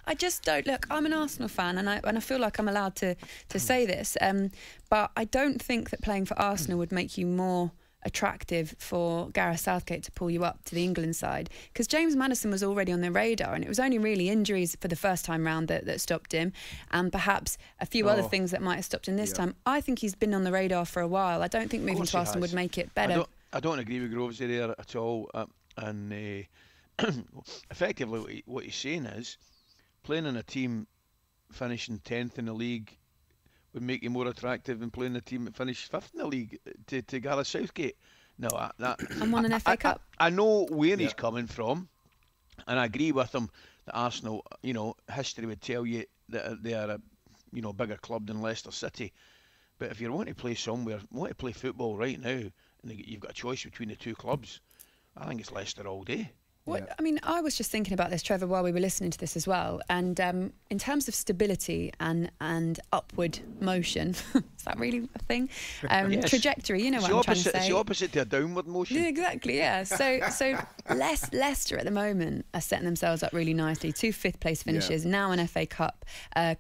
I just don't look. I'm an Arsenal fan, and I feel like I'm allowed to say this. But I don't think that playing for Arsenal would make you more attractive for Gareth Southgate to pull you up to the England side, because James Maddison was already on the radar, and it was only really injuries for the first time round that stopped him, and perhaps a few other things that might have stopped him this time. I think he's been on the radar for a while. I don't think moving to Arsenal would make it better. I don't agree with Grovesy there at all, and effectively what he's saying is playing in a team finishing 10th in the league would make you more attractive than playing a team that finished 5th in the league to Gareth Southgate. No, and won an FA Cup. I know where he's coming from, and I agree with him that Arsenal, history would tell you that they are a bigger club than Leicester City. But if you want to play somewhere, want to play football right now, and you've got a choice between the two clubs, I think it's Leicester all day. I mean, I was just thinking about this, Trevor, while we were listening to this as well. And in terms of stability and upward motion, is that really a thing? Yes. Trajectory, you know what I'm trying to say. It's the opposite to a downward motion. Yeah, exactly, yeah. So Leicester at the moment are setting themselves up really nicely. 2 5th-place finishes, now an FA Cup,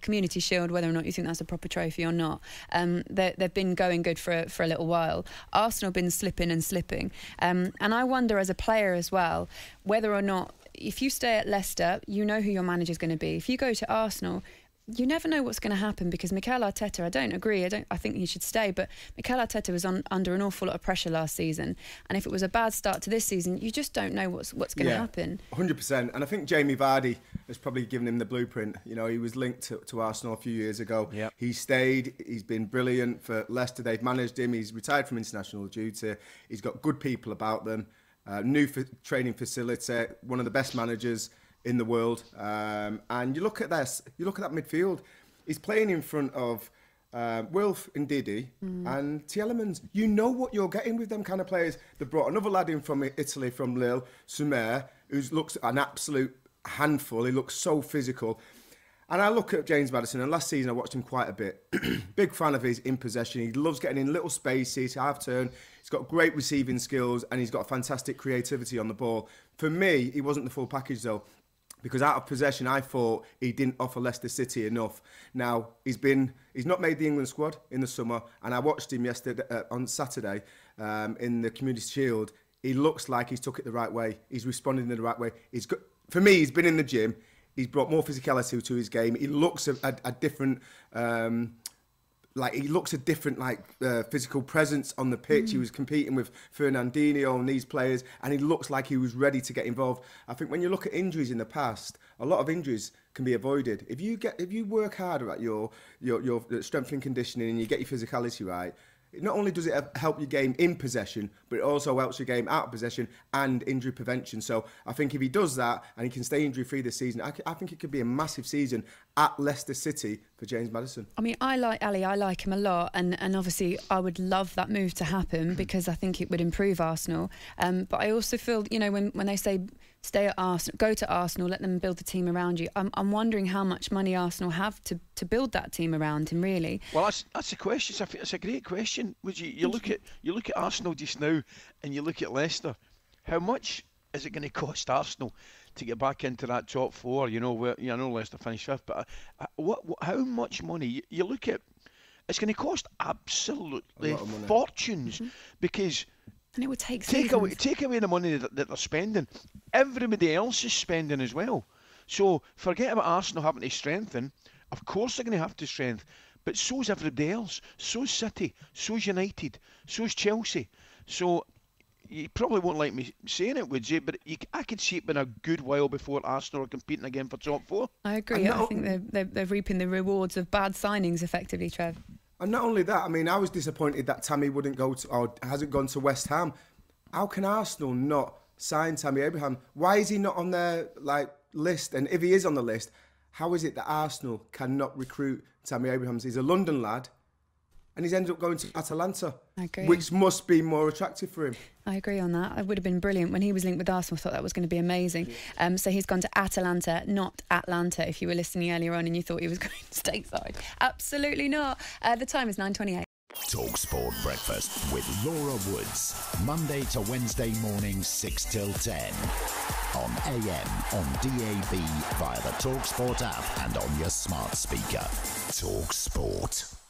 Community Shield, whether or not you think that's a proper trophy or not. They've been going good for a little while. Arsenal have been slipping and slipping. And I wonder, as a player as well, whether or not, if you stay at Leicester, you know who your manager's going to be. If you go to Arsenal, you never know what's going to happen, because Mikel Arteta, I don't agree, I think he should stay, but Mikel Arteta was under an awful lot of pressure last season, and if it was a bad start to this season, you just don't know what's going to happen. 100%, and I think Jamie Vardy has probably given him the blueprint. He was linked to Arsenal a few years ago. Yep. He stayed, he's been brilliant for Leicester, they've managed him, he's retired from international duty, he's got good people about them. New training facility, one of the best managers in the world, and you look at this, you look at that midfield. He's playing in front of Wilf and Didi and Tielemans. You know what you're getting with them kind of players. They brought another lad in from Italy, from Lille, Sumer, who looks an absolute handful. He looks so physical. And I look at James Maddison, and last season I watched him quite a bit. Big fan of his in possession. He loves getting in little spaces, half turn. He's got great receiving skills, and he's got fantastic creativity on the ball. For me, he wasn't the full package though, because out of possession, I thought he didn't offer Leicester City enough. Now, he's not made the England squad in the summer, and I watched him yesterday on Saturday in the Community Shield. He looks like he's took it the right way. He's responding in the right way. For me, he's been in the gym. He's brought more physicality to his game. He looks a different, physical presence on the pitch. He was competing with Fernandinho and these players, and he looks like he was ready to get involved. I think when you look at injuries in the past, a lot of injuries can be avoided if you work harder at your strength and conditioning, and you get your physicality right. Not only does it help your game in possession, but it also helps your game out of possession and injury prevention. So I think if he does that and he can stay injury-free this season, I think it could be a massive season at Leicester City for James Maddison. I mean, I like him a lot, and obviously I would love that move to happen because I think it would improve Arsenal. But I also feel, when they say stay at Arsenal, go to Arsenal, let them build the team around you, I'm wondering how much money Arsenal have to build that team around him, really. Well, that's a question. It's a great question. Would you look at Arsenal just now, and you look at Leicester? How much is it going to cost Arsenal to get back into that top four? I know Leicester finished 5th, but how much money? You look at, it's going to cost absolutely fortunes, because. And it would take away the money that they're spending. Everybody else is spending as well. So forget about Arsenal having to strengthen. Of course they're going to have to strengthen, but so's everybody else. So's City. So's United. So's Chelsea. So you probably won't like me saying it, would you? But I could see it being a good while before Arsenal are competing again for top 4. I agree. I think they're reaping the rewards of bad signings effectively, Trev. And not only that, I mean, I was disappointed that Tammy wouldn't go to, or hasn't gone to West Ham. How can Arsenal not sign Tammy Abraham? Why is he not on their list? And if he is on the list, how is it that Arsenal cannot recruit Tammy Abraham? He's a London lad, and he's ended up going to Atalanta, I agree. Which must be more attractive for him. I agree on that. It would have been brilliant. When he was linked with Arsenal, I thought that was going to be amazing. So he's gone to Atalanta, not Atlanta, if you were listening earlier on and you thought he was going stateside. Absolutely not. The time is 9:28. talkSPORT Breakfast with Laura Woods. Monday to Wednesday mornings 6 till 10 on AM, on DAB, via the talkSPORT app and on your smart speaker. talkSPORT.